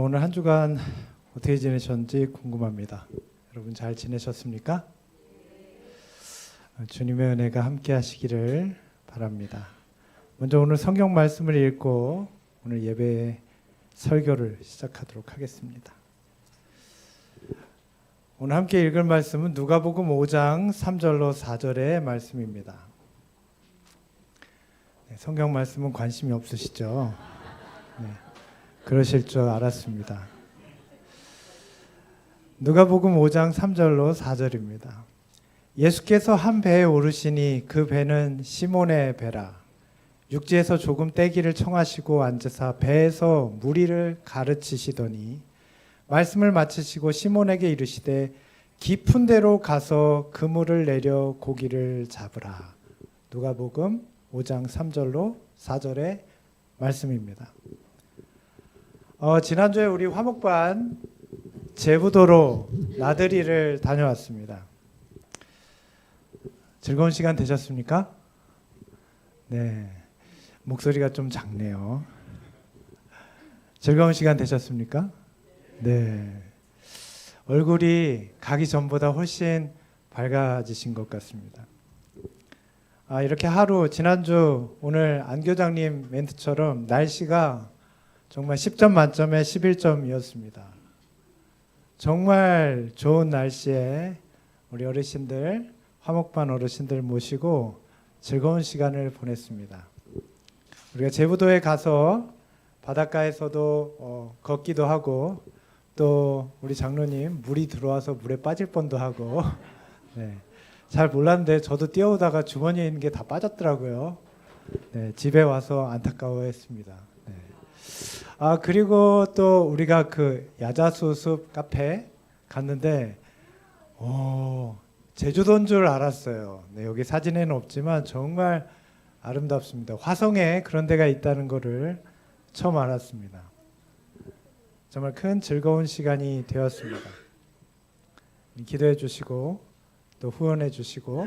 오늘 한 주간 어떻게 지내셨는지 궁금합니다. 여러분 잘 지내셨습니까? 주님의 은혜가 함께 하시기를 바랍니다. 먼저 오늘 성경 말씀을 읽고 오늘 예배 설교를 시작하도록 하겠습니다. 오늘 함께 읽을 말씀은 누가복음 5장 3절로 4절의 말씀입니다. 성경 말씀은 관심이 없으시죠? 네. 그러실 줄 알았습니다. 누가복음 5장 3절로 4절입니다. 예수께서 한 배에 오르시니 그 배는 시몬의 배라. 육지에서 조금 떼기를 청하시고 앉으사 배에서 무리를 가르치시더니 말씀을 마치시고 시몬에게 이르시되 깊은 데로 가서 그물을 내려 고기를 잡으라. 누가복음 5장 3절로 4절의 말씀입니다. 지난주에 우리 화목반 제부도로 나들이를 다녀왔습니다. 즐거운 시간 되셨습니까? 네, 목소리가 좀 작네요. 즐거운 시간 되셨습니까? 네, 얼굴이 가기 전보다 훨씬 밝아지신 것 같습니다. 이렇게 하루, 지난주 오늘 안교장님 멘트처럼 날씨가 정말 10점 만점에 11점이었습니다. 정말 좋은 날씨에 우리 어르신들, 화목반 어르신들 모시고 즐거운 시간을 보냈습니다. 우리가 제부도에 가서 바닷가에서도 걷기도 하고 또 우리 장로님 물이 들어와서 물에 빠질 뻔도 하고 네, 잘 몰랐는데 저도 뛰어오다가 주머니에 있는 게 다 빠졌더라고요. 네, 집에 와서 안타까워했습니다. 네. 그리고 또 우리가 그 야자수습 카페 갔는데 제주도인 줄 알았어요. 네, 여기 사진에는 없지만 정말 아름답습니다. 화성에 그런 데가 있다는 것을 처음 알았습니다. 정말 큰 즐거운 시간이 되었습니다. 기도해 주시고 또 후원해 주시고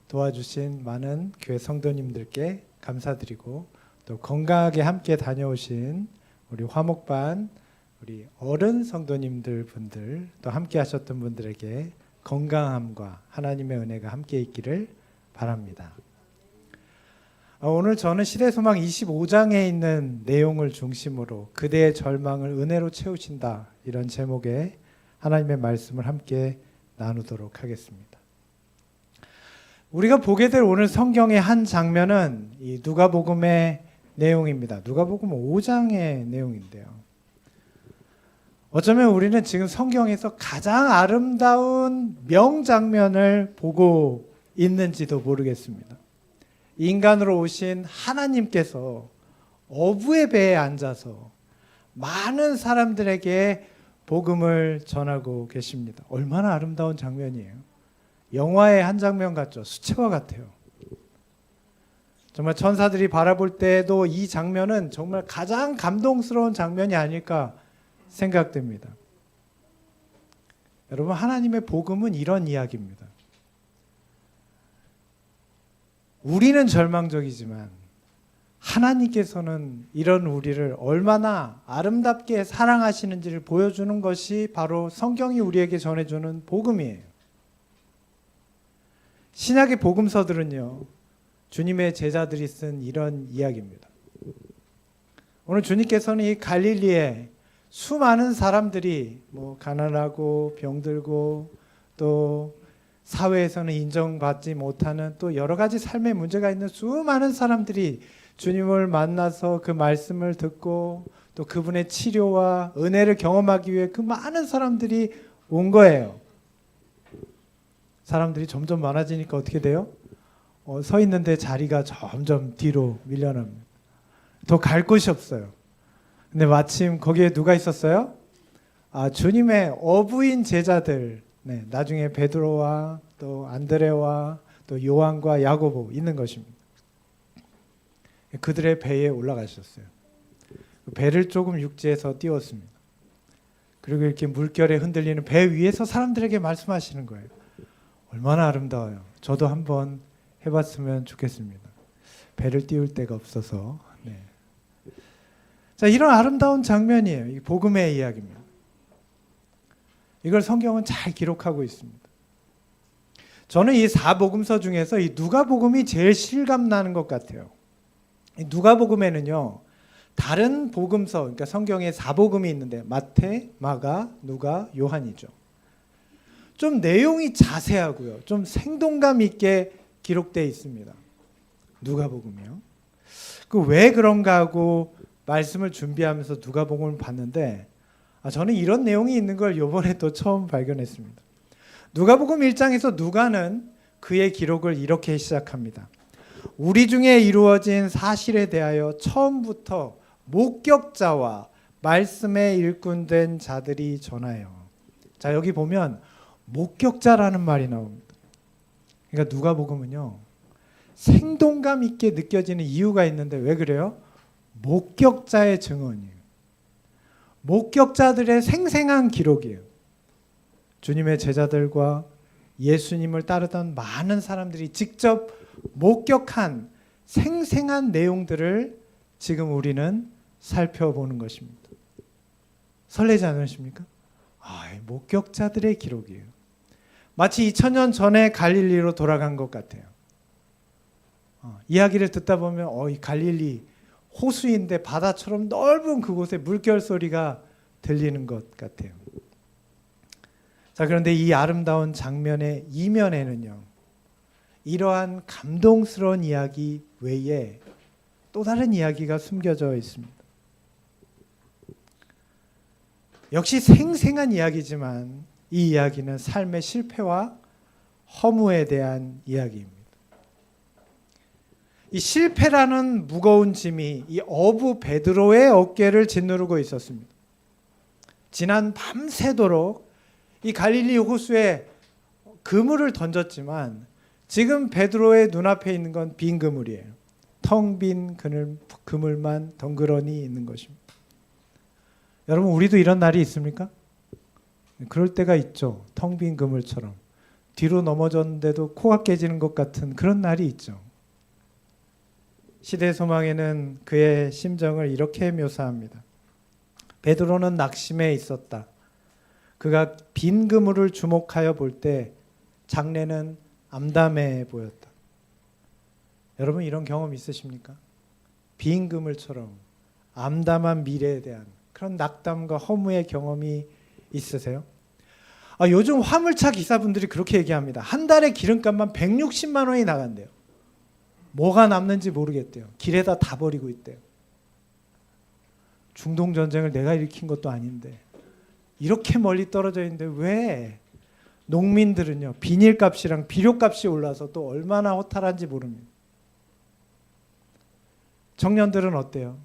도와주신 많은 교회 성도님들께 감사드리고 또 건강하게 함께 다녀오신 우리 화목반 우리 어른 성도님들 분들 또 함께 하셨던 분들에게 건강함과 하나님의 은혜가 함께 있기를 바랍니다. 오늘 저는 시대소망 25장에 있는 내용을 중심으로 그대의 절망을 은혜로 채우신다 이런 제목의 하나님의 말씀을 함께 나누도록 하겠습니다. 우리가 보게 될 오늘 성경의 한 장면은 이 누가복음의 내용입니다. 누가복음 5장의 내용인데요. 어쩌면 우리는 지금 성경에서 가장 아름다운 명장면을 보고 있는지도 모르겠습니다. 인간으로 오신 하나님께서 어부의 배에 앉아서 많은 사람들에게 복음을 전하고 계십니다. 얼마나 아름다운 장면이에요. 영화의 한 장면 같죠? 수채화 같아요. 정말 천사들이 바라볼 때도 이 장면은 정말 가장 감동스러운 장면이 아닐까 생각됩니다. 여러분, 하나님의 복음은 이런 이야기입니다. 우리는 절망적이지만 하나님께서는 이런 우리를 얼마나 아름답게 사랑하시는지를 보여주는 것이 바로 성경이 우리에게 전해주는 복음이에요. 신약의 복음서들은요, 주님의 제자들이 쓴 이런 이야기입니다. 오늘 주님께서는 이 갈릴리에 수많은 사람들이 가난하고 병들고 또 사회에서는 인정받지 못하는 또 여러 가지 삶의 문제가 있는 수많은 사람들이 주님을 만나서 그 말씀을 듣고 또 그분의 치료와 은혜를 경험하기 위해 그 많은 사람들이 온 거예요. 사람들이 점점 많아지니까 어떻게 돼요? 서 있는데 자리가 점점 뒤로 밀려납니다. 더 갈 곳이 없어요. 근데 마침 거기에 누가 있었어요? 주님의 어부인 제자들, 네, 나중에 베드로와 또 안드레와 또 요한과 야고보 있는 것입니다. 그들의 배에 올라가셨어요. 배를 조금 육지에서 띄웠습니다. 그리고 이렇게 물결에 흔들리는 배 위에서 사람들에게 말씀하시는 거예요. 얼마나 아름다워요. 저도 한번 해봤으면 좋겠습니다. 배를 띄울 데가 없어서. 네. 자, 이런 아름다운 장면이에요. 이 복음의 이야기입니다. 이걸 성경은 잘 기록하고 있습니다. 저는 이 사복음서 중에서 이 누가복음이 제일 실감나는 것 같아요. 이 누가복음에는요, 다른 복음서, 그러니까 성경에 사복음이 있는데 마태, 마가, 누가, 요한이죠. 좀 내용이 자세하고요, 좀 생동감 있게 기록되어 있습니다. 누가복음이요. 그 왜 그런가 하고 말씀을 준비하면서 누가복음을 봤는데, 저는 이런 내용이 있는 걸 이번에 또 처음 발견했습니다. 누가복음 1장에서 누가는 그의 기록을 이렇게 시작합니다. 우리 중에 이루어진 사실에 대하여 처음부터 목격자와 말씀에 일꾼된 자들이 전하여. 자, 여기 보면 목격자라는 말이 나옵니다. 그러니까 누가복음은요, 생동감 있게 느껴지는 이유가 있는데 왜 그래요? 목격자의 증언이에요. 목격자들의 생생한 기록이에요. 주님의 제자들과 예수님을 따르던 많은 사람들이 직접 목격한 생생한 내용들을 지금 우리는 살펴보는 것입니다. 설레지 않으십니까? 목격자들의 기록이에요. 마치 2000년 전에 갈릴리로 돌아간 것 같아요. 이야기를 듣다 보면 이 갈릴리 호수인데 바다처럼 넓은 그곳에 물결 소리가 들리는 것 같아요. 자, 그런데 이 아름다운 장면의 이면에는요, 이러한 감동스러운 이야기 외에 또 다른 이야기가 숨겨져 있습니다. 역시 생생한 이야기지만 이 이야기는 삶의 실패와 허무에 대한 이야기입니다. 이 실패라는 무거운 짐이 이 어부 베드로의 어깨를 짓누르고 있었습니다. 지난 밤새도록 이 갈릴리 호수에 그물을 던졌지만 지금 베드로의 눈앞에 있는 건 빈 그물이에요. 텅 빈 그물만 덩그러니 있는 것입니다. 여러분, 우리도 이런 날이 있습니까? 그럴 때가 있죠. 텅 빈 그물처럼 뒤로 넘어졌는데도 코가 깨지는 것 같은 그런 날이 있죠. 시대 소망에는 그의 심정을 이렇게 묘사합니다. 베드로는 낙심해 있었다. 그가 빈 그물을 주목하여 볼 때 장래는 암담해 보였다. 여러분, 이런 경험 있으십니까? 빈 그물처럼 암담한 미래에 대한 그런 낙담과 허무의 경험이 있으세요? 요즘 화물차 기사분들이 그렇게 얘기합니다. 한 달에 기름값만 160만 원이 나간대요. 뭐가 남는지 모르겠대요. 길에다 다 버리고 있대요. 중동 전쟁을 내가 일으킨 것도 아닌데 이렇게 멀리 떨어져 있는데 왜 농민들은요, 비닐값이랑 비료값이 올라서 또 얼마나 허탈한지 모릅니다. 청년들은 어때요?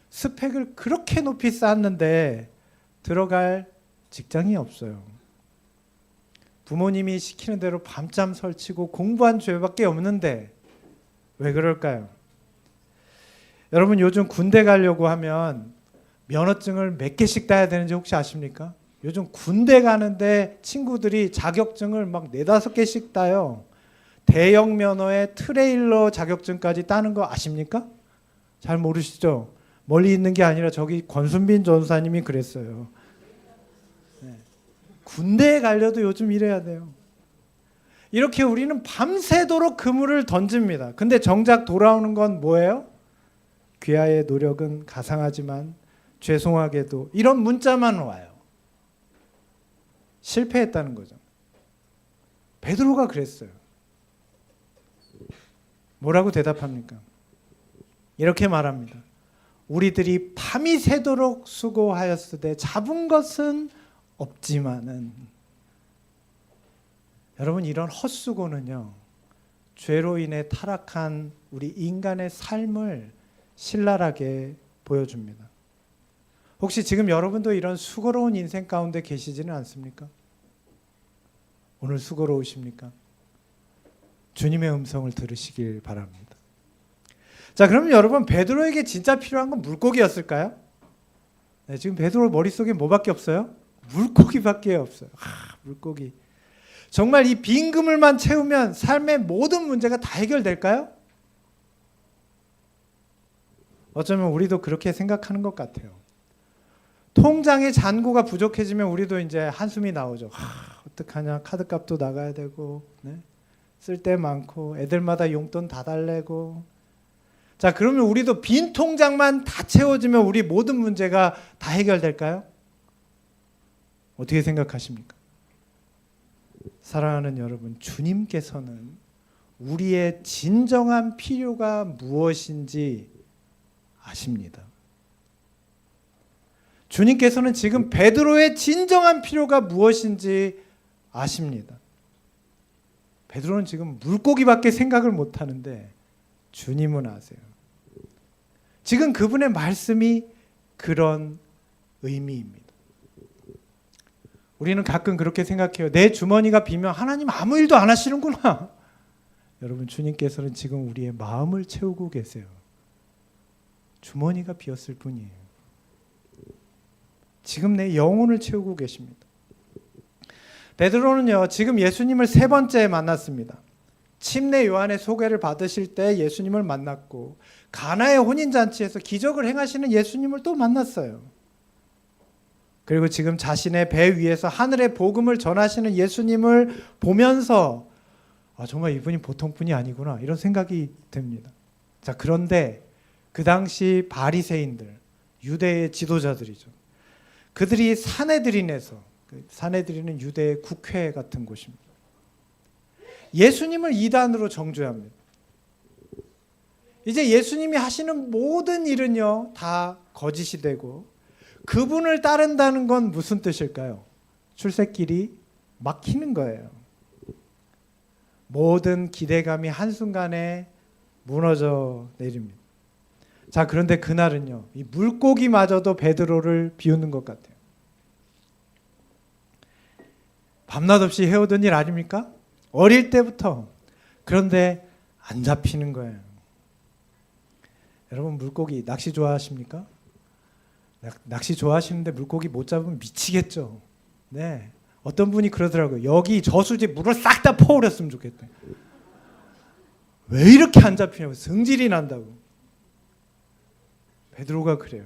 스펙을 그렇게 높이 쌓았는데 들어갈 직장이 없어요. 부모님이 시키는 대로 밤잠 설치고 공부한 죄밖에 없는데 왜 그럴까요? 여러분, 요즘 군대 가려고 하면 면허증을 몇 개씩 따야 되는지 혹시 아십니까? 요즘 군대 가는데 친구들이 자격증을 막 4-5개씩 따요. 대형 면허에 트레일러 자격증까지 따는 거 아십니까? 잘 모르시죠? 멀리 있는 게 아니라 저기 권순빈 전사님이 그랬어요. 네. 군대에 가려도 요즘 이래야 돼요. 이렇게 우리는 밤새도록 그물을 던집니다. 근데 정작 돌아오는 건 뭐예요? 귀하의 노력은 가상하지만 죄송하게도 이런 문자만 와요. 실패했다는 거죠. 베드로가 그랬어요. 뭐라고 대답합니까? 이렇게 말합니다. 우리들이 밤이 새도록 수고하였으되 잡은 것은 없지만은. 여러분, 이런 헛수고는요, 죄로 인해 타락한 우리 인간의 삶을 신랄하게 보여줍니다. 혹시 지금 여러분도 이런 수고로운 인생 가운데 계시지는 않습니까? 오늘 수고로우십니까? 주님의 음성을 들으시길 바랍니다. 자, 그럼 여러분, 베드로에게 진짜 필요한 건 물고기였을까요? 네, 지금 베드로 머릿속에 뭐밖에 없어요? 물고기밖에 없어요. 물고기. 정말 이 빈 그물만 채우면 삶의 모든 문제가 다 해결될까요? 어쩌면 우리도 그렇게 생각하는 것 같아요. 통장에 잔고가 부족해지면 우리도 이제 한숨이 나오죠. 어떡하냐, 카드값도 나가야 되고, 네? 쓸 데 많고, 애들마다 용돈 다 달래고. 자, 그러면 우리도 빈 통장만 다 채워지면 우리 모든 문제가 다 해결될까요? 어떻게 생각하십니까? 사랑하는 여러분, 주님께서는 우리의 진정한 필요가 무엇인지 아십니다. 주님께서는 지금 베드로의 진정한 필요가 무엇인지 아십니다. 베드로는 지금 물고기밖에 생각을 못 하는데 주님은 아세요. 지금 그분의 말씀이 그런 의미입니다. 우리는 가끔 그렇게 생각해요. 내 주머니가 비면 하나님 아무 일도 안 하시는구나. 여러분, 주님께서는 지금 우리의 마음을 채우고 계세요. 주머니가 비었을 뿐이에요. 지금 내 영혼을 채우고 계십니다. 베드로는요, 지금 예수님을 세 번째 만났습니다. 침례 요한의 소개를 받으실 때 예수님을 만났고, 가나의 혼인잔치에서 기적을 행하시는 예수님을 또 만났어요. 그리고 지금 자신의 배 위에서 하늘의 복음을 전하시는 예수님을 보면서 정말 이분이 보통 분이 아니구나, 이런 생각이 듭니다. 자, 그런데 그 당시 바리새인들, 유대의 지도자들이죠. 그들이 사내들인에서, 사내들인은 유대의 국회 같은 곳입니다. 예수님을 이단으로 정죄합니다. 이제 예수님이 하시는 모든 일은요, 다 거짓이 되고, 그분을 따른다는 건 무슨 뜻일까요? 출세길이 막히는 거예요. 모든 기대감이 한순간에 무너져 내립니다. 자, 그런데 그날은요, 이 물고기마저도 베드로를 비웃는 것 같아요. 밤낮 없이 해오던 일 아닙니까? 어릴 때부터. 그런데 안 잡히는 거예요. 여러분, 물고기 낚시 좋아하십니까? 낚시 좋아하시는데 물고기 못 잡으면 미치겠죠. 네. 어떤 분이 그러더라고요. 여기 저수지 물을 싹 다 퍼오렸으면 좋겠대. 왜 이렇게 안 잡히냐고, 성질이 난다고. 베드로가 그래요.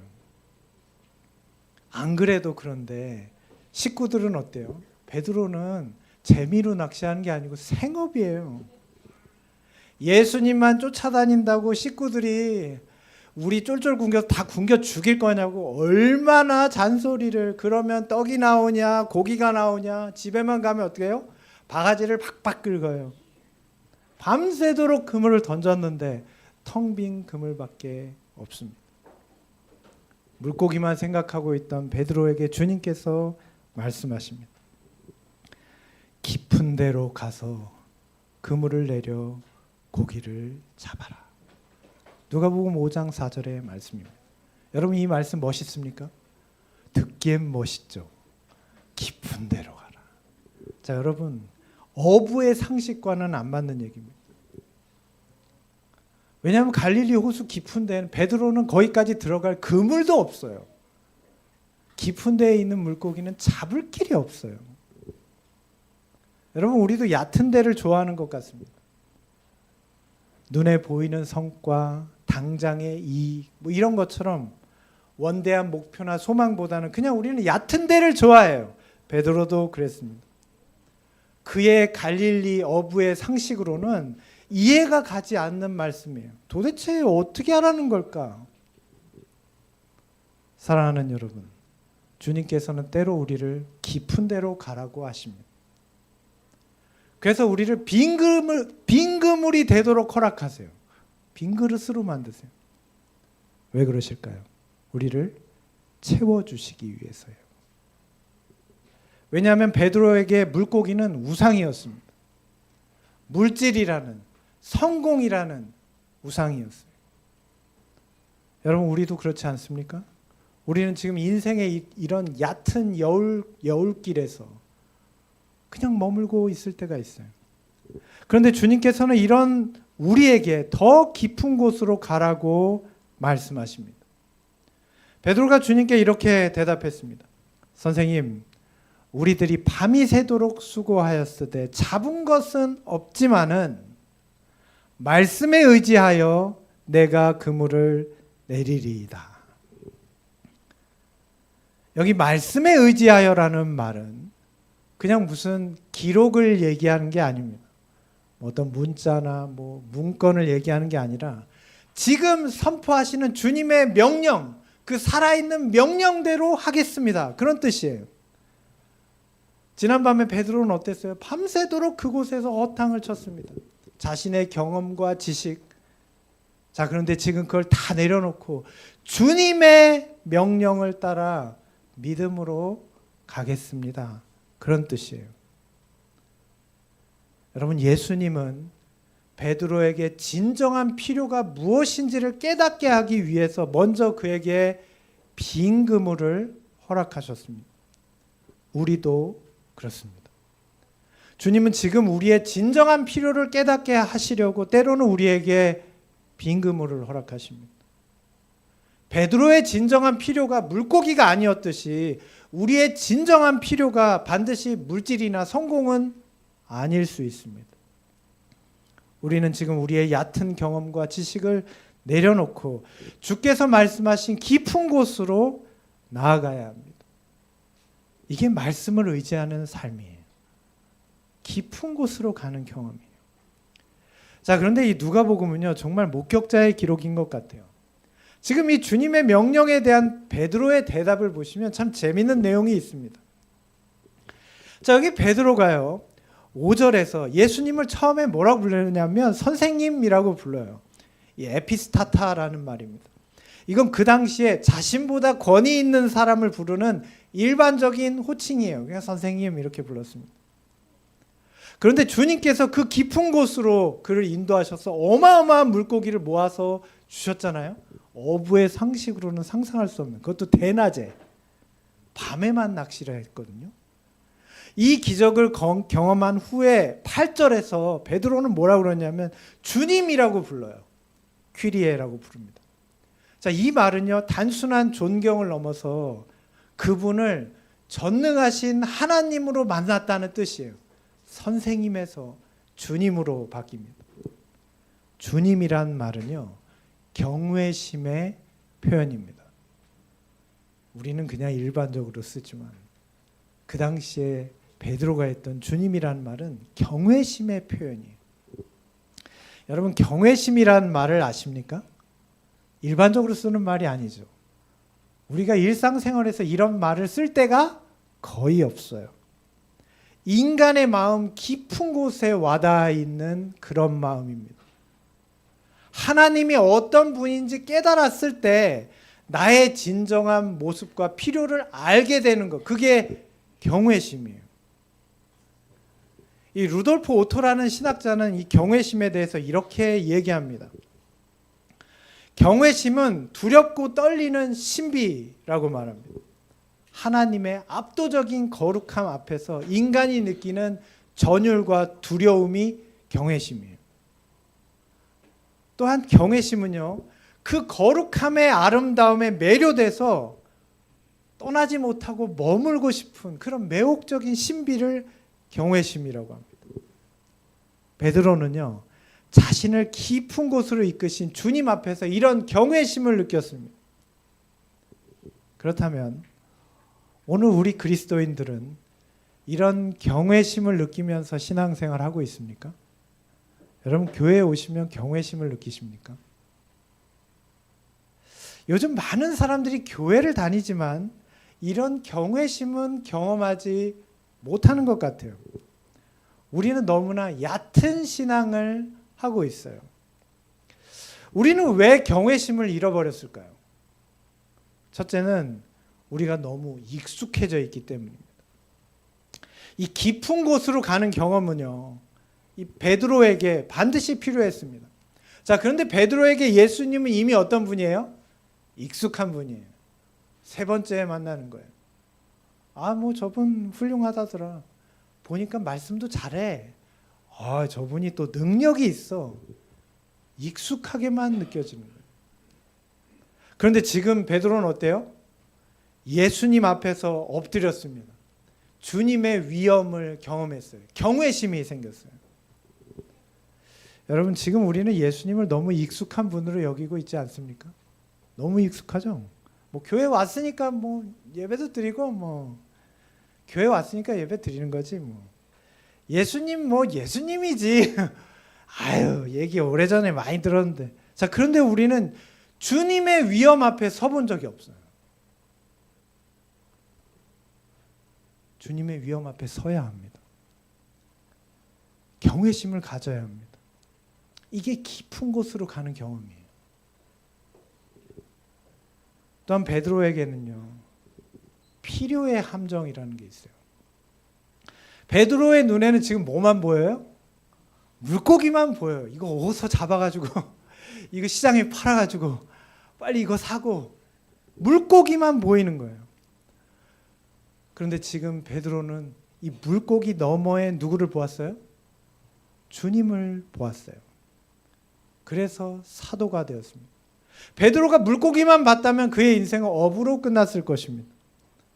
안 그래도 그런데 식구들은 어때요? 베드로는 재미로 낚시하는 게 아니고 생업이에요. 예수님만 쫓아다닌다고 식구들이 우리 쫄쫄 굶겨서 다 굶겨 죽일 거냐고 얼마나 잔소리를. 그러면 떡이 나오냐, 고기가 나오냐, 집에만 가면 어떻게 해요? 바가지를 박박 긁어요. 밤새도록 그물을 던졌는데 텅 빈 그물밖에 없습니다. 물고기만 생각하고 있던 베드로에게 주님께서 말씀하십니다. 깊은 데로 가서 그물을 내려 고기를 잡아라. 누가복음 5장 4절의 말씀입니다. 여러분, 이 말씀 멋있습니까? 듣기엔 멋있죠. 깊은 데로 가라. 자, 여러분, 어부의 상식과는 안 맞는 얘기입니다. 왜냐하면 갈릴리 호수 깊은 데는 베드로는 거기까지 들어갈 그물도 없어요. 깊은 데에 있는 물고기는 잡을 길이 없어요. 여러분, 우리도 얕은 데를 좋아하는 것 같습니다. 눈에 보이는 성과, 당장의 이익, 이런 것처럼 원대한 목표나 소망보다는 그냥 우리는 얕은 데를 좋아해요. 베드로도 그랬습니다. 그의 갈릴리 어부의 상식으로는 이해가 가지 않는 말씀이에요. 도대체 어떻게 하라는 걸까? 사랑하는 여러분, 주님께서는 때로 우리를 깊은 데로 가라고 하십니다. 그래서 우리를 빈 그물이 되도록 허락하세요. 빈 그릇으로 만드세요. 왜 그러실까요? 우리를 채워주시기 위해서요. 왜냐하면 베드로에게 물고기는 우상이었습니다. 물질이라는, 성공이라는 우상이었어요. 여러분, 우리도 그렇지 않습니까? 우리는 지금 인생의 이런 얕은 여울길에서 그냥 머물고 있을 때가 있어요. 그런데 주님께서는 이런 우리에게 더 깊은 곳으로 가라고 말씀하십니다. 베드로가 주님께 이렇게 대답했습니다. 선생님, 우리들이 밤이 새도록 수고하였으되 잡은 것은 없지만은 말씀에 의지하여 내가 그물을 내리리이다. 여기 말씀에 의지하여라는 말은 그냥 무슨 기록을 얘기하는 게 아닙니다. 어떤 문자나 문건을 얘기하는 게 아니라 지금 선포하시는 주님의 명령, 그 살아있는 명령대로 하겠습니다. 그런 뜻이에요. 지난밤에 베드로는 어땠어요? 밤새도록 그곳에서 어탕을 쳤습니다. 자신의 경험과 지식. 자, 그런데 지금 그걸 다 내려놓고 주님의 명령을 따라 믿음으로 가겠습니다. 그런 뜻이에요. 여러분, 예수님은 베드로에게 진정한 필요가 무엇인지를 깨닫게 하기 위해서 먼저 그에게 빈 그물을 허락하셨습니다. 우리도 그렇습니다. 주님은 지금 우리의 진정한 필요를 깨닫게 하시려고 때로는 우리에게 빈 그물을 허락하십니다. 베드로의 진정한 필요가 물고기가 아니었듯이 우리의 진정한 필요가 반드시 물질이나 성공은 아닐 수 있습니다. 우리는 지금 우리의 얕은 경험과 지식을 내려놓고 주께서 말씀하신 깊은 곳으로 나아가야 합니다. 이게 말씀을 의지하는 삶이에요. 깊은 곳으로 가는 경험이에요. 자, 그런데 이 누가복음은요, 정말 목격자의 기록인 것 같아요. 지금 이 주님의 명령에 대한 베드로의 대답을 보시면 참 재미있는 내용이 있습니다. 자, 여기 베드로가요, 5절에서 예수님을 처음에 뭐라고 부르냐면 선생님이라고 불러요. 이 에피스타타라는 말입니다. 이건 그 당시에 자신보다 권위 있는 사람을 부르는 일반적인 호칭이에요. 그냥 선생님 이렇게 불렀습니다. 그런데 주님께서 그 깊은 곳으로 그를 인도하셔서 어마어마한 물고기를 모아서 주셨잖아요. 어부의 상식으로는 상상할 수 없는, 그것도 대낮에 밤에만 낚시를 했거든요. 이 기적을 경험한 후에 8절에서 베드로는 뭐라고 그러냐면 주님이라고 불러요. 퀴리에라고 부릅니다. 자, 이 말은요, 단순한 존경을 넘어서 그분을 전능하신 하나님으로 만났다는 뜻이에요. 선생님에서 주님으로 바뀝니다. 주님이란 말은요, 경외심의 표현입니다. 우리는 그냥 일반적으로 쓰지만 그 당시에 베드로가 했던 주님이란 말은 경외심의 표현이에요. 여러분, 경외심이란 말을 아십니까? 일반적으로 쓰는 말이 아니죠. 우리가 일상생활에서 이런 말을 쓸 때가 거의 없어요. 인간의 마음 깊은 곳에 와닿아 있는 그런 마음입니다. 하나님이 어떤 분인지 깨달았을 때 나의 진정한 모습과 필요를 알게 되는 것, 그게 경외심이에요. 이 루돌프 오토라는 신학자는 이 경외심에 대해서 이렇게 얘기합니다. 경외심은 두렵고 떨리는 신비라고 말합니다. 하나님의 압도적인 거룩함 앞에서 인간이 느끼는 전율과 두려움이 경외심이에요. 또한 경외심은요, 그 거룩함의 아름다움에 매료돼서 떠나지 못하고 머물고 싶은 그런 매혹적인 신비를 경외심이라고 합니다. 베드로는요, 자신을 깊은 곳으로 이끄신 주님 앞에서 이런 경외심을 느꼈습니다. 그렇다면 오늘 우리 그리스도인들은 이런 경외심을 느끼면서 신앙생활을 하고 있습니까? 여러분, 교회에 오시면 경외심을 느끼십니까? 요즘 많은 사람들이 교회를 다니지만 이런 경외심은 경험하지 못하는 것 같아요. 우리는 너무나 얕은 신앙을 하고 있어요. 우리는 왜 경외심을 잃어버렸을까요? 첫째는 우리가 너무 익숙해져 있기 때문입니다. 이 깊은 곳으로 가는 경험은요, 이 베드로에게 반드시 필요했습니다. 자, 그런데 베드로에게 예수님은 이미 어떤 분이에요? 익숙한 분이에요. 세 번째에 만나는 거예요. 아, 저분 훌륭하다더라. 보니까 말씀도 잘해. 아, 저분이 또 능력이 있어. 익숙하게만 느껴지는 거예요. 그런데 지금 베드로는 어때요? 예수님 앞에서 엎드렸습니다. 주님의 위엄을 경험했어요. 경외심이 생겼어요. 여러분, 지금 우리는 예수님을 너무 익숙한 분으로 여기고 있지 않습니까? 너무 익숙하죠. 뭐 교회 왔으니까 뭐 예배도 드리고 뭐 교회 왔으니까 예배 드리는 거지 뭐. 예수님 뭐 예수님이지. 아유, 얘기 오래전에 많이 들었는데. 자, 그런데 우리는 주님의 위엄 앞에 서본 적이 없어요. 주님의 위엄 앞에 서야 합니다. 경외심을 가져야 합니다. 이게 깊은 곳으로 가는 경험이에요. 또한 베드로에게는요, 필요의 함정이라는 게 있어요. 베드로의 눈에는 지금 뭐만 보여요? 물고기만 보여요. 이거 어디서 잡아가지고 이거 시장에 팔아가지고 빨리 이거 사고, 물고기만 보이는 거예요. 그런데 지금 베드로는 이 물고기 너머에 누구를 보았어요? 주님을 보았어요. 그래서 사도가 되었습니다. 베드로가 물고기만 봤다면 그의 인생은 업으로 끝났을 것입니다.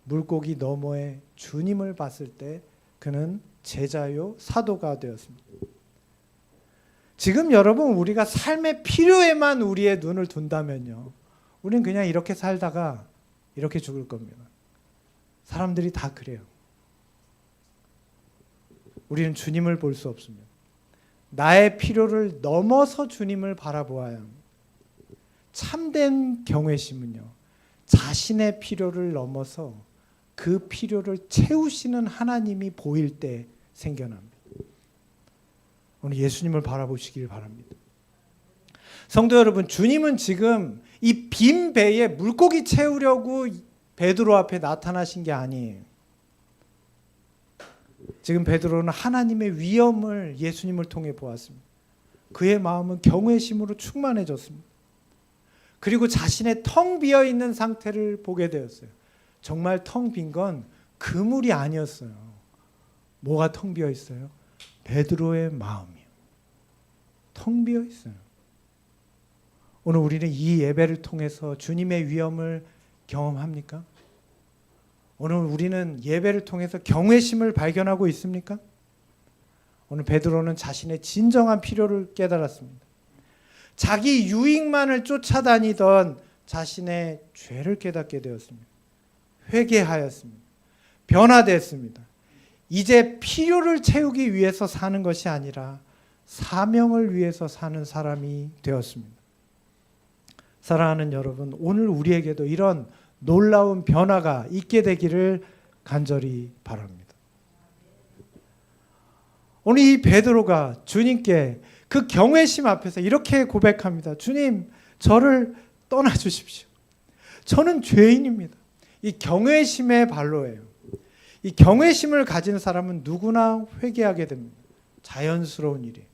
물고기 너머에 주님을 봤을 때 그는 제자요 사도가 되었습니다. 지금 여러분, 우리가 삶의 필요에만 우리의 눈을 둔다면요, 우리는 그냥 이렇게 살다가 이렇게 죽을 겁니다. 사람들이 다 그래요. 우리는 주님을 볼 수 없습니다. 나의 필요를 넘어서 주님을 바라보아야 합니다. 참된 경외심은요, 자신의 필요를 넘어서 그 필요를 채우시는 하나님이 보일 때 생겨납니다. 오늘 예수님을 바라보시길 바랍니다. 성도 여러분, 주님은 지금 이 빈 배에 물고기 채우려고 베드로 앞에 나타나신 게 아니에요. 지금 베드로는 하나님의 위엄을 예수님을 통해 보았습니다. 그의 마음은 경외심으로 충만해졌습니다. 그리고 자신의 텅 비어 있는 상태를 보게 되었어요. 정말 텅 빈 건 그물이 아니었어요. 뭐가 텅 비어 있어요? 베드로의 마음이요. 텅 비어 있어요. 오늘 우리는 이 예배를 통해서 주님의 위엄을 경험합니까? 오늘 우리는 예배를 통해서 경외심을 발견하고 있습니까? 오늘 베드로는 자신의 진정한 필요를 깨달았습니다. 자기 유익만을 쫓아다니던 자신의 죄를 깨닫게 되었습니다. 회개하였습니다. 변화됐습니다. 이제 필요를 채우기 위해서 사는 것이 아니라 사명을 위해서 사는 사람이 되었습니다. 사랑하는 여러분, 오늘 우리에게도 이런 놀라운 변화가 있게 되기를 간절히 바랍니다. 오늘 이 베드로가 주님께 그 경외심 앞에서 이렇게 고백합니다. 주님, 저를 떠나주십시오. 저는 죄인입니다. 이 경외심의 발로예요. 이 경외심을 가진 사람은 누구나 회개하게 됩니다. 자연스러운 일이에요.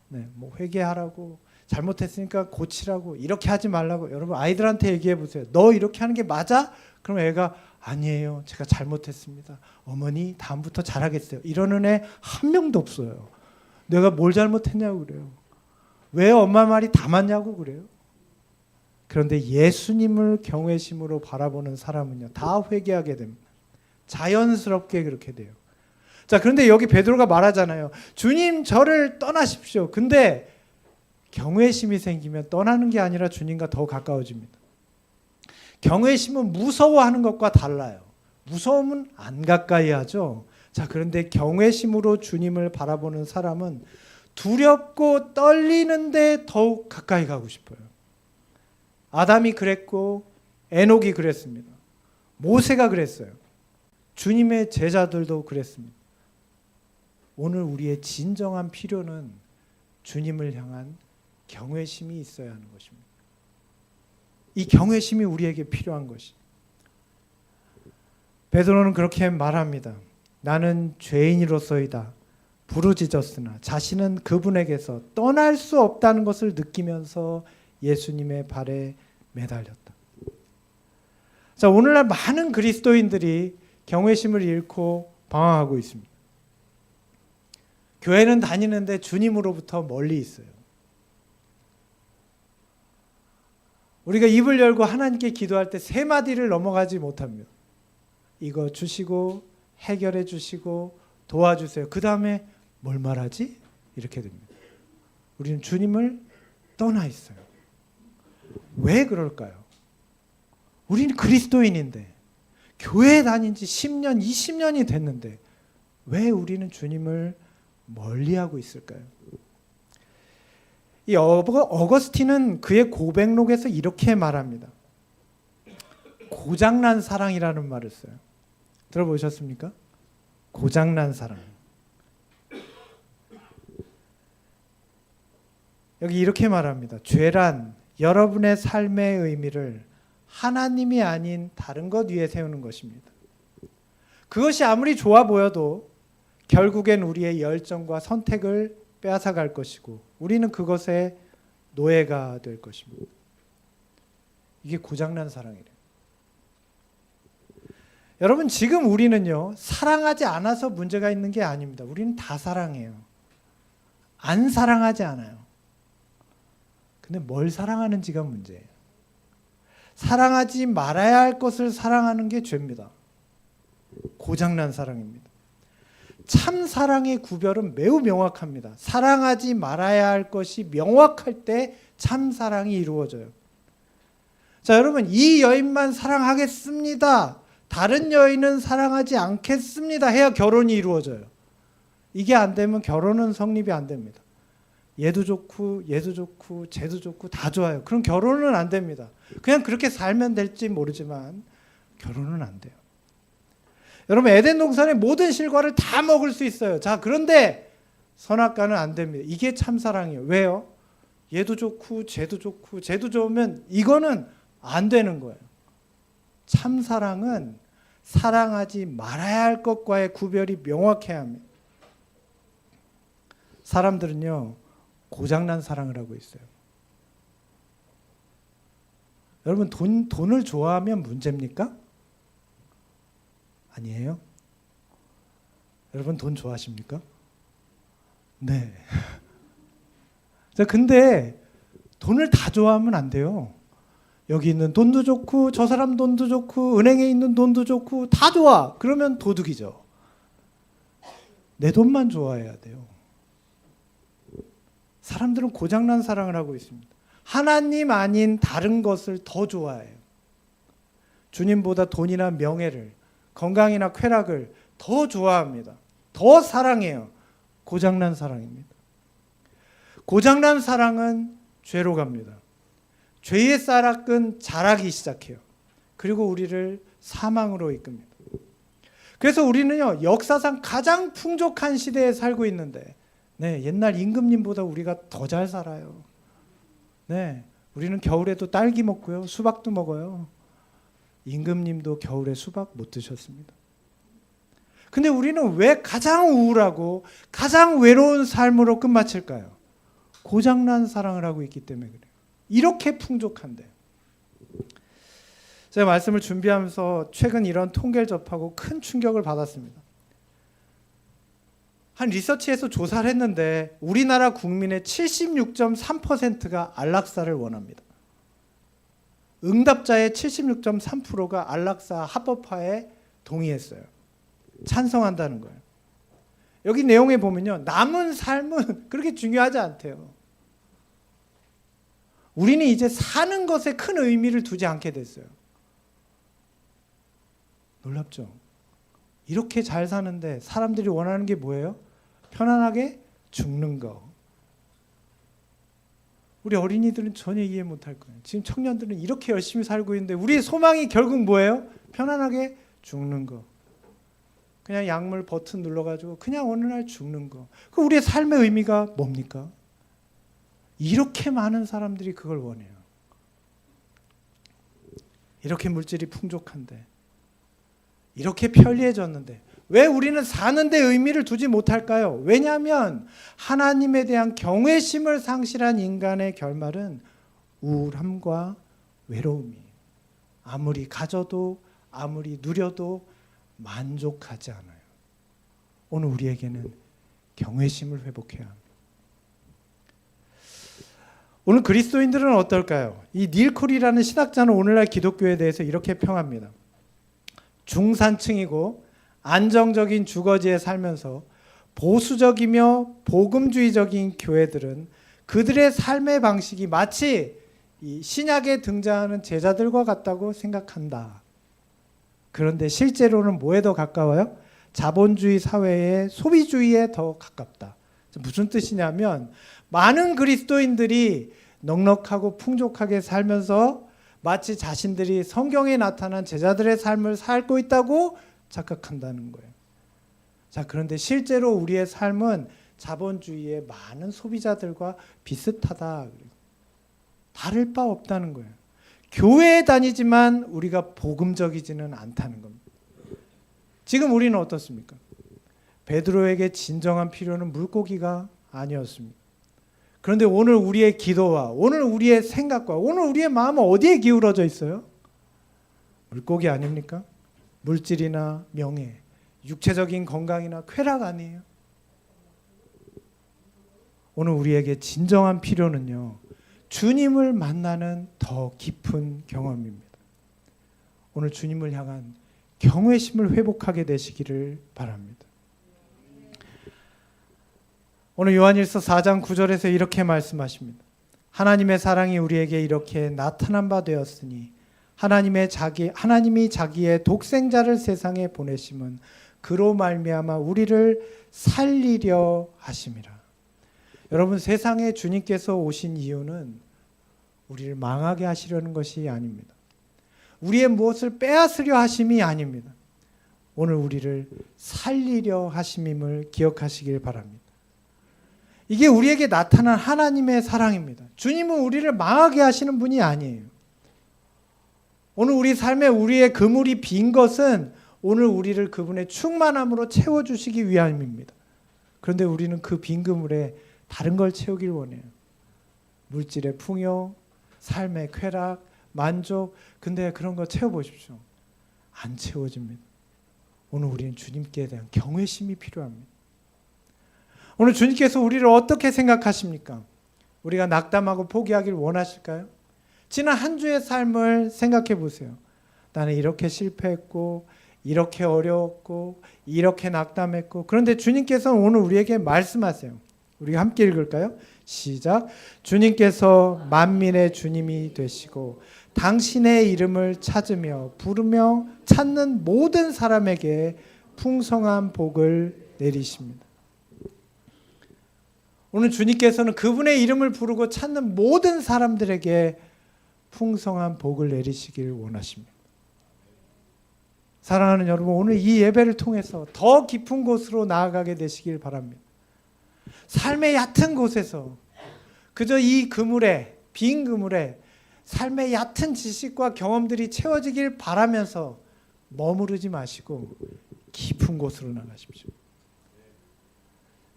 네, 뭐 회개하라고, 잘못했으니까 고치라고, 이렇게 하지 말라고. 여러분, 아이들한테 얘기해 보세요. 너 이렇게 하는 게 맞아? 그럼 애가 아니에요, 제가 잘못했습니다. 어머니, 다음부터 잘하겠어요. 이러는 애 한 명도 없어요. 내가 뭘 잘못했냐고 그래요. 왜 엄마 말이 다 맞냐고 그래요. 그런데 예수님을 경외심으로 바라보는 사람은요, 다 회개하게 됩니다. 자연스럽게 그렇게 돼요. 자, 그런데 여기 베드로가 말하잖아요. 주님, 저를 떠나십시오. 근데 경외심이 생기면 떠나는 게 아니라 주님과 더 가까워집니다. 경외심은 무서워하는 것과 달라요. 무서움은 안 가까이 하죠. 자, 그런데 경외심으로 주님을 바라보는 사람은 두렵고 떨리는데 더욱 가까이 가고 싶어요. 아담이 그랬고 에녹이 그랬습니다. 모세가 그랬어요. 주님의 제자들도 그랬습니다. 오늘 우리의 진정한 필요는 주님을 향한 경외심이 있어야 하는 것입니다. 이 경외심이 우리에게 필요한 것이. 베드로는 그렇게 말합니다. 나는 죄인으로서이다. 부르짖었으나 자신은 그분에게서 떠날 수 없다는 것을 느끼면서 예수님의 발에 매달렸다. 자, 오늘날 많은 그리스도인들이 경외심을 잃고 방황하고 있습니다. 교회는 다니는데 주님으로부터 멀리 있어요. 우리가 입을 열고 하나님께 기도할 때 세 마디를 넘어가지 못합니다. 이거 주시고 해결해 주시고 도와주세요. 그 다음에 뭘 말하지? 이렇게 됩니다. 우리는 주님을 떠나 있어요. 왜 그럴까요? 우리는 그리스도인인데 교회 다닌 지 10년, 20년이 됐는데 왜 우리는 주님을 멀리하고 있을까요? 이 어거스틴은 그의 고백록에서 이렇게 말합니다. 고장난 사랑이라는 말을 써요. 들어보셨습니까? 고장난 사랑. 여기 이렇게 말합니다. 죄란 여러분의 삶의 의미를 하나님이 아닌 다른 것 위에 세우는 것입니다. 그것이 아무리 좋아 보여도 결국엔 우리의 열정과 선택을 빼앗아갈 것이고 우리는 그것의 노예가 될 것입니다. 이게 고장난 사랑이래요. 여러분, 지금 우리는요, 사랑하지 않아서 문제가 있는 게 아닙니다. 우리는 다 사랑해요. 안 사랑하지 않아요. 근데 뭘 사랑하는지가 문제예요. 사랑하지 말아야 할 것을 사랑하는 게 죄입니다. 고장난 사랑입니다. 참 사랑의 구별은 매우 명확합니다. 사랑하지 말아야 할 것이 명확할 때 참 사랑이 이루어져요. 자, 여러분, 이 여인만 사랑하겠습니다. 다른 여인은 사랑하지 않겠습니다. 해야 결혼이 이루어져요. 이게 안 되면 결혼은 성립이 안 됩니다. 얘도 좋고 얘도 좋고 쟤도 좋고 다 좋아요. 그럼 결혼은 안 됩니다. 그냥 그렇게 살면 될지 모르지만 결혼은 안 돼요. 여러분, 에덴 동산의 모든 실과를 다 먹을 수 있어요. 자, 그런데 선악과는 안 됩니다. 이게 참사랑이에요. 왜요? 얘도 좋고 쟤도 좋고 쟤도 좋으면 이거는 안 되는 거예요. 참사랑은 사랑하지 말아야 할 것과의 구별이 명확해야 합니다. 사람들은요, 고장난 사랑을 하고 있어요. 여러분, 돈을 좋아하면 문제입니까? 아니에요? 여러분, 돈 좋아하십니까? 네. 자, 근데 돈을 다 좋아하면 안 돼요. 여기 있는 돈도 좋고 저 사람 돈도 좋고 은행에 있는 돈도 좋고 다 좋아. 그러면 도둑이죠. 내 돈만 좋아해야 돼요. 사람들은 고장난 사랑을 하고 있습니다. 하나님 아닌 다른 것을 더 좋아해요. 주님보다 돈이나 명예를, 건강이나 쾌락을 더 좋아합니다. 더 사랑해요. 고장난 사랑입니다. 고장난 사랑은 죄로 갑니다. 죄의 쌀악은 자라기 시작해요. 그리고 우리를 사망으로 이끕니다. 그래서 우리는요, 역사상 가장 풍족한 시대에 살고 있는데, 네, 옛날 임금님보다 우리가 더 잘 살아요. 네, 우리는 겨울에도 딸기 먹고요, 수박도 먹어요. 임금님도 겨울에 수박 못 드셨습니다. 근데 우리는 왜 가장 우울하고 가장 외로운 삶으로 끝마칠까요? 고장난 사랑을 하고 있기 때문에 그래요. 이렇게 풍족한데. 제가 말씀을 준비하면서 최근 이런 통계를 접하고 큰 충격을 받았습니다. 한 리서치에서 조사를 했는데 우리나라 국민의 76.3%가 안락사를 원합니다. 응답자의 76.3%가 안락사 합법화에 동의했어요. 찬성한다는 거예요. 여기 내용에 보면요, 남은 삶은 그렇게 중요하지 않대요. 우리는 이제 사는 것에 큰 의미를 두지 않게 됐어요. 놀랍죠? 이렇게 잘 사는데 사람들이 원하는 게 뭐예요? 편안하게 죽는 거. 우리 어린이들은 전혀 이해 못할 거예요. 지금 청년들은 이렇게 열심히 살고 있는데 우리의 소망이 결국 뭐예요? 편안하게 죽는 거. 그냥 약물 버튼 눌러가지고 그냥 어느 날 죽는 거. 그 우리의 삶의 의미가 뭡니까? 이렇게 많은 사람들이 그걸 원해요. 이렇게 물질이 풍족한데, 이렇게 편리해졌는데 왜 우리는 사는데 의미를 두지 못할까요? 왜냐하면 하나님에 대한 경외심을 상실한 인간의 결말은 우울함과 외로움이에요. 아무리 가져도 아무리 누려도 만족하지 않아요. 오늘 우리에게는 경외심을 회복해야 합니다. 오늘 그리스도인들은 어떨까요? 이 닐 콜이라는 신학자는 오늘날 기독교에 대해서 이렇게 평합니다. 중산층이고 안정적인 주거지에 살면서 보수적이며 복음주의적인 교회들은 그들의 삶의 방식이 마치 이 신약에 등장하는 제자들과 같다고 생각한다. 그런데 실제로는 뭐에 더 가까워요? 자본주의 사회의 소비주의에 더 가깝다. 무슨 뜻이냐면 많은 그리스도인들이 넉넉하고 풍족하게 살면서 마치 자신들이 성경에 나타난 제자들의 삶을 살고 있다고 착각한다는 거예요. 자, 그런데 실제로 우리의 삶은 자본주의의 많은 소비자들과 비슷하다. 다를 바 없다는 거예요. 교회에 다니지만 우리가 복음적이지는 않다는 겁니다. 지금 우리는 어떻습니까? 베드로에게 진정한 필요는 물고기가 아니었습니다. 그런데 오늘 우리의 기도와 오늘 우리의 생각과 오늘 우리의 마음은 어디에 기울어져 있어요? 물고기 아닙니까? 물질이나 명예, 육체적인 건강이나 쾌락 아니에요? 오늘 우리에게 진정한 필요는요, 주님을 만나는 더 깊은 경험입니다. 오늘 주님을 향한 경외심을 회복하게 되시기를 바랍니다. 오늘 요한일서 4장 9절에서 이렇게 말씀하십니다. 하나님의 사랑이 우리에게 이렇게 나타난 바 되었으니 하나님이 자기의 독생자를 세상에 보내심은 그로 말미암아 우리를 살리려 하심이라. 여러분, 세상에 주님께서 오신 이유는 우리를 망하게 하시려는 것이 아닙니다. 우리의 무엇을 빼앗으려 하심이 아닙니다. 오늘 우리를 살리려 하심임을 기억하시길 바랍니다. 이게 우리에게 나타난 하나님의 사랑입니다. 주님은 우리를 망하게 하시는 분이 아니에요. 오늘 우리 삶에 우리의 그물이 빈 것은 오늘 우리를 그분의 충만함으로 채워주시기 위함입니다. 그런데 우리는 그 빈 그물에 다른 걸 채우길 원해요. 물질의 풍요, 삶의 쾌락, 만족. 근데 그런 거 채워보십시오. 안 채워집니다. 오늘 우리는 주님께 대한 경외심이 필요합니다. 오늘 주님께서 우리를 어떻게 생각하십니까? 우리가 낙담하고 포기하길 원하실까요? 지난 한 주의 삶을 생각해 보세요. 나는 이렇게 실패했고 이렇게 어려웠고 이렇게 낙담했고, 그런데 주님께서는 오늘 우리에게 말씀하세요. 우리가 함께 읽을까요? 시작. 주님께서 만민의 주님이 되시고 당신의 이름을 찾으며 부르며 찾는 모든 사람에게 풍성한 복을 내리십니다. 오늘 주님께서는 그분의 이름을 부르고 찾는 모든 사람들에게 풍성한 복을 내리시길 원하십니다. 사랑하는 여러분, 오늘 이 예배를 통해서 더 깊은 곳으로 나아가게 되시길 바랍니다. 삶의 얕은 곳에서 그저 이 그물에, 빈 그물에 삶의 얕은 지식과 경험들이 채워지길 바라면서 머무르지 마시고 깊은 곳으로 나가십시오.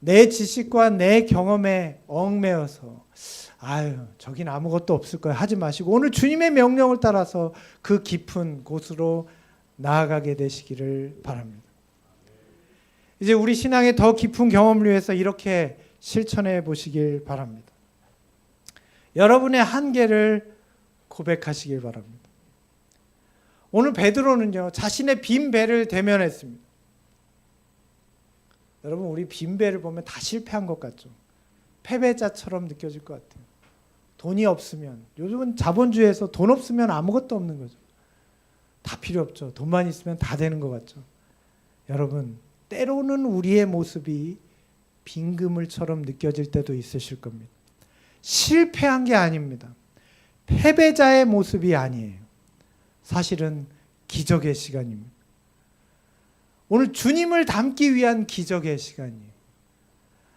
내 지식과 내 경험에 얽매여서 저긴 아무것도 없을 거야 하지 마시고 오늘 주님의 명령을 따라서 그 깊은 곳으로 나아가게 되시기를 바랍니다. 이제 우리 신앙의 더 깊은 경험을 위해서 이렇게 실천해 보시길 바랍니다. 여러분의 한계를 고백하시길 바랍니다. 오늘 베드로는요, 자신의 빈 배를 대면했습니다. 여러분, 우리 빈 배를 보면 다 실패한 것 같죠? 패배자처럼 느껴질 것 같아요. 돈이 없으면, 요즘은 자본주의에서 돈 없으면 아무것도 없는 거죠. 다 필요 없죠. 돈만 있으면 다 되는 것 같죠. 여러분, 때로는 우리의 모습이 빈 그물처럼 느껴질 때도 있으실 겁니다. 실패한 게 아닙니다. 패배자의 모습이 아니에요. 사실은 기적의 시간입니다. 오늘 주님을 닮기 위한 기적의 시간이에요.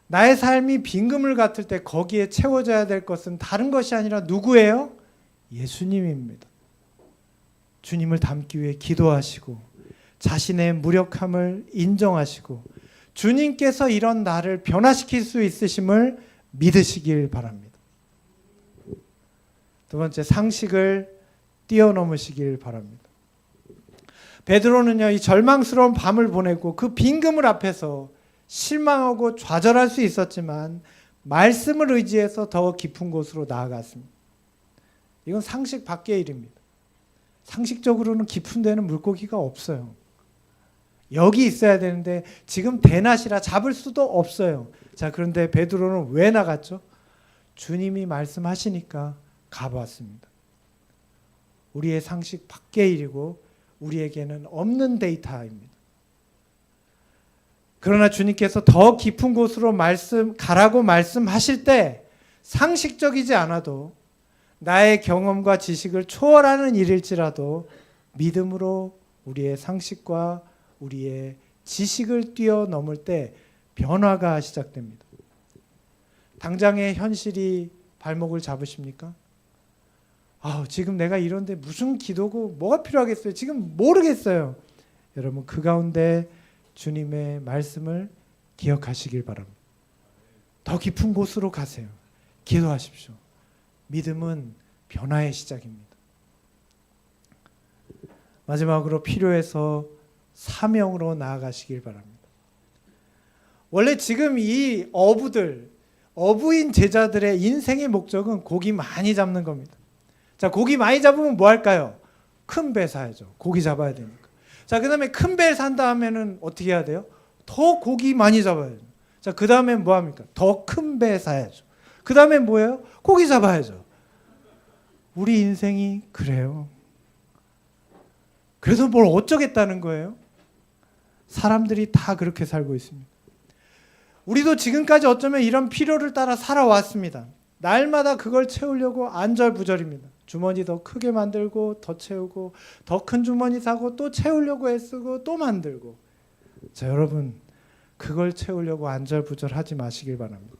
나의 삶이 빈 그물 같을 때 거기에 채워져야 될 것은 다른 것이 아니라 누구예요? 예수님입니다. 주님을 닮기 위해 기도하시고 자신의 무력함을 인정하시고 주님께서 이런 나를 변화시킬 수 있으심을 믿으시길 바랍니다. 두 번째, 상식을 뛰어넘으시길 바랍니다. 베드로는요, 이 절망스러운 밤을 보내고 그 빈 그물 앞에서 실망하고 좌절할 수 있었지만 말씀을 의지해서 더 깊은 곳으로 나아갔습니다. 이건 상식 밖의 일입니다. 상식적으로는 깊은 데는 물고기가 없어요. 여기 있어야 되는데 지금 대낮이라 잡을 수도 없어요. 자, 그런데 베드로는 왜 나갔죠? 주님이 말씀하시니까 가보았습니다. 우리의 상식 밖의 일이고 우리에게는 없는 데이터입니다. 그러나 주님께서 더 깊은 곳으로 가라고 말씀하실 때 상식적이지 않아도 나의 경험과 지식을 초월하는 일일지라도 믿음으로 우리의 상식과 우리의 지식을 뛰어넘을 때 변화가 시작됩니다. 당장의 현실이 발목을 잡으십니까? 지금 내가 이런데 무슨 기도고 뭐가 필요하겠어요? 지금 모르겠어요. 여러분, 그 가운데 주님의 말씀을 기억하시길 바랍니다. 더 깊은 곳으로 가세요. 기도하십시오. 믿음은 변화의 시작입니다. 마지막으로 필요해서 사명으로 나아가시길 바랍니다. 원래 지금 이 어부인 제자들의 인생의 목적은 고기 많이 잡는 겁니다. 자, 고기 많이 잡으면 뭐 할까요? 큰 배 사야죠. 고기 잡아야 되니까. 자, 그 다음에 큰 배 산 다음에는 어떻게 해야 돼요? 더 고기 많이 잡아야죠. 자, 그 다음에 뭐 합니까? 더 큰 배 사야죠. 그 다음에 뭐예요? 고기 잡아야죠. 우리 인생이 그래요. 그래서 뭘 어쩌겠다는 거예요? 사람들이 다 그렇게 살고 있습니다. 우리도 지금까지 어쩌면 이런 필요를 따라 살아왔습니다. 날마다 그걸 채우려고 안절부절입니다. 주머니 더 크게 만들고 더 채우고 더 큰 주머니 사고 또 채우려고 애쓰고 또 만들고. 자, 여러분, 그걸 채우려고 안절부절하지 마시길 바랍니다.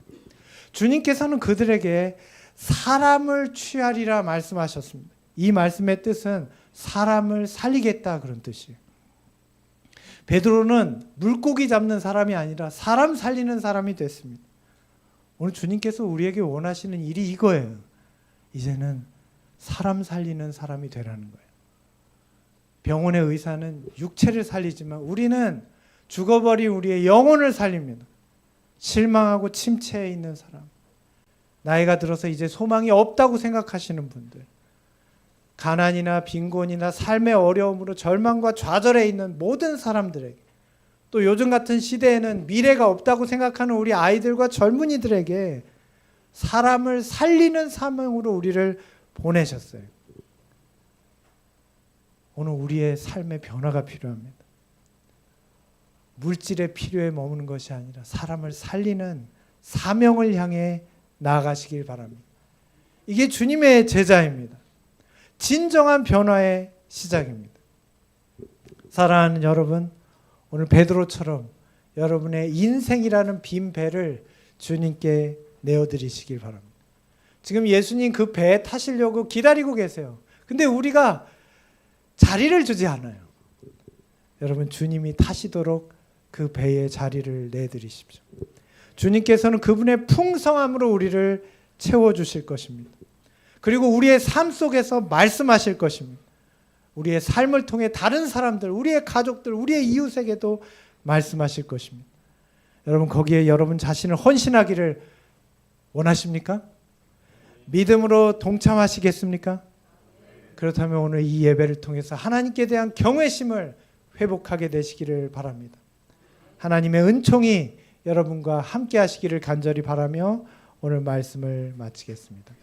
주님께서는 그들에게 사람을 취하리라 말씀하셨습니다. 이 말씀의 뜻은 사람을 살리겠다 그런 뜻이에요. 베드로는 물고기 잡는 사람이 아니라 사람 살리는 사람이 됐습니다. 오늘 주님께서 우리에게 원하시는 일이 이거예요. 이제는 사람 살리는 사람이 되라는 거예요. 병원의 의사는 육체를 살리지만 우리는 죽어버린 우리의 영혼을 살립니다. 실망하고 침체해 있는 사람, 나이가 들어서 이제 소망이 없다고 생각하시는 분들, 가난이나 빈곤이나 삶의 어려움으로 절망과 좌절해 있는 모든 사람들에게, 또 요즘 같은 시대에는 미래가 없다고 생각하는 우리 아이들과 젊은이들에게 사람을 살리는 사명으로 우리를 보내셨어요. 오늘 우리의 삶의 변화가 필요합니다. 물질의 필요에 머무는 것이 아니라 사람을 살리는 사명을 향해 나아가시길 바랍니다. 이게 주님의 제자입니다. 진정한 변화의 시작입니다. 사랑하는 여러분, 오늘 베드로처럼 여러분의 인생이라는 빈 배를 주님께 내어드리시길 바랍니다. 지금 예수님 그 배에 타시려고 기다리고 계세요. 근데 우리가 자리를 주지 않아요. 여러분, 주님이 타시도록 그 배에 자리를 내드리십시오. 주님께서는 그분의 풍성함으로 우리를 채워주실 것입니다. 그리고 우리의 삶 속에서 말씀하실 것입니다. 우리의 삶을 통해 다른 사람들, 우리의 가족들, 우리의 이웃에게도 말씀하실 것입니다. 여러분, 거기에 여러분 자신을 헌신하기를 원하십니까? 믿음으로 동참하시겠습니까? 그렇다면 오늘 이 예배를 통해서 하나님께 대한 경외심을 회복하게 되시기를 바랍니다. 하나님의 은총이 여러분과 함께 하시기를 간절히 바라며 오늘 말씀을 마치겠습니다.